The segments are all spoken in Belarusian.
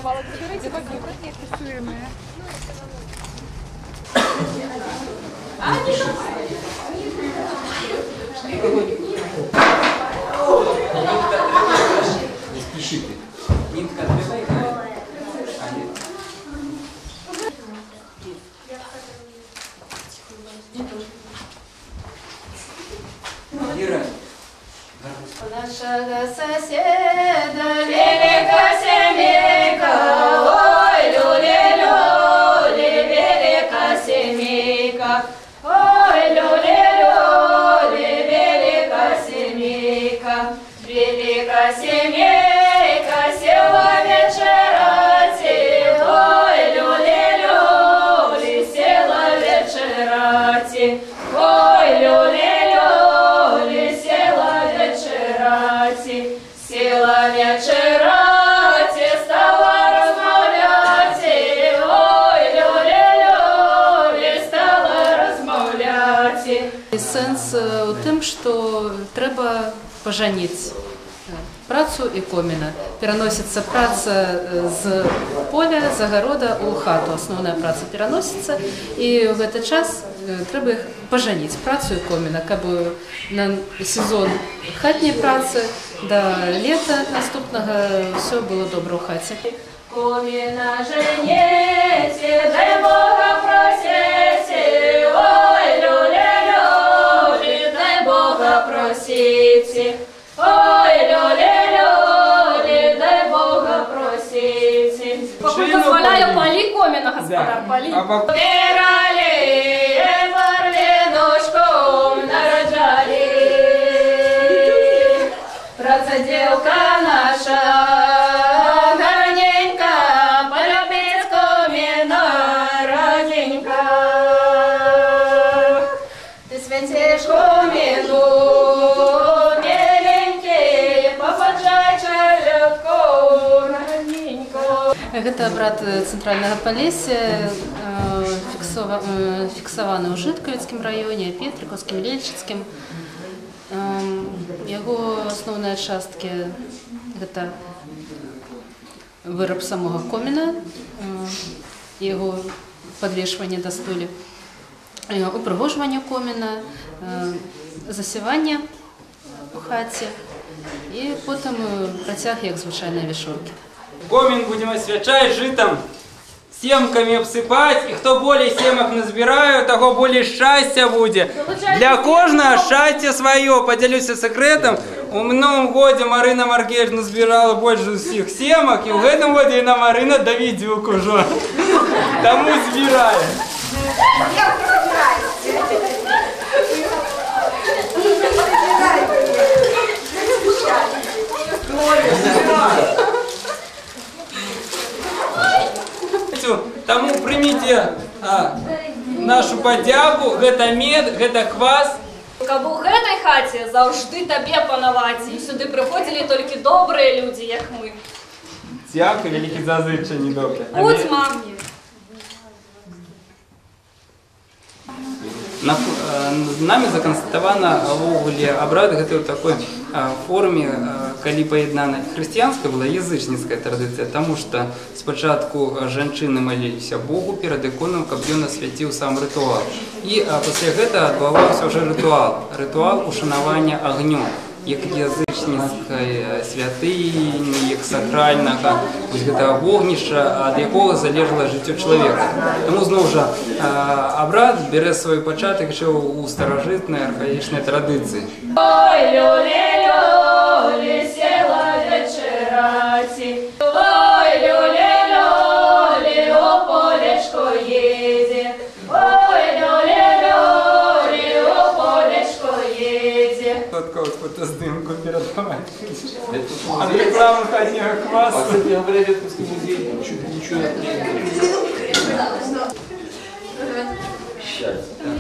Кавалок заберите, нет, рисуемые. Не спешите. Нитка отрывай. Ира. Нашего соседа велика семейка, ой, люли-люли, велика семейка, ой, люли-люли, велика семейка, велика семейка, села вечерати, ой, люли-люли, села вечерати, ой, люли-люли. Села вечерати, стала розмовляти, ой, люлі-люлі, стала розмовляти. Сенс у тым, што трэба пажаніць працу і коміна. Пераносіцца праца з поля, з агарода ў хату. Асноўная праца пераносіцца, і ў гэты час трэба іх пажаніць, працу і коміна, каб на сезон хатняй працы да лета наступнага ўсё было добра ў хаце. Коміна женіце, дай Бога просіце, ой, люлі-люлі, дай Бога просіце, ой, люлі-люлі, дай Бога просіце. Поки дозволяю, палі коміна, господар, палі. Вірали, Марленушку народжали, працадівка наша, гарненька, полюбить коміна, родненька. Ти святиш коміну, миленький, попаджай чалютку, родненьку. Гэта абрад цэнтральнага Палесся, фіксаваны ў Жыткавіцкім раёне, Петрыкаўскім, Лельчыцкім. Яго асноўныя часткі гэта выраб самога коміна, яго падвешванне да столі, упрыгожванне коміна, засяванне ў хаце і потым працяг як звычайныя вішоркі. Комін будем освячать житом, семками обсыпать, и кто более семок назбираю, того более счастья будет. Для кожного счастье свое. Поделюсь секретом. У минулом году Марина Маркевич назбирала больше всех семок, и в этом году Инна Марина Давидюк уже. Тому сбираю. Тому примите нашу подяку, гэта мед, гэта квас. Каб у гэтай хаце заўжды табе панаваць, і сюды прыходзілі толькі добрыя людзі, як мы. Дзякуй, вялікі за зычанне добрае. Будзь, мам. Нами законстатавана ўвогуле абрад гэта ў такой форме, калі паяднана хрысціянская была язычніцкая традыцыя, таму што спачатку жанчыны маліліся Богу перад іконам, каб ён асвяціў сам рытуал. І пасля гэта адбываўся ўжо рытуал ушанавання агнём, як язычніцкай святыні, як сакральнага гэтага вогнішча, ад якога залежала жыццё чалавека. Таму зноў жа абрад бярэ свой пачатак яшчэ ў старажытнай архаічнай традыцыі. Ой, люлі-люлі, села вечераці, ой, люлі-люлі, у полечко едзе, ой, люлі-люлі, у полечко едзе. Фотоздымку передавать. От рекламы хатнего кваса. А, кстати, говоря, Ветковский музей ничего не отменил.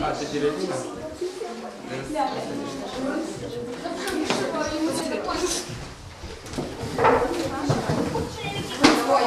А, ты передумал? Ой,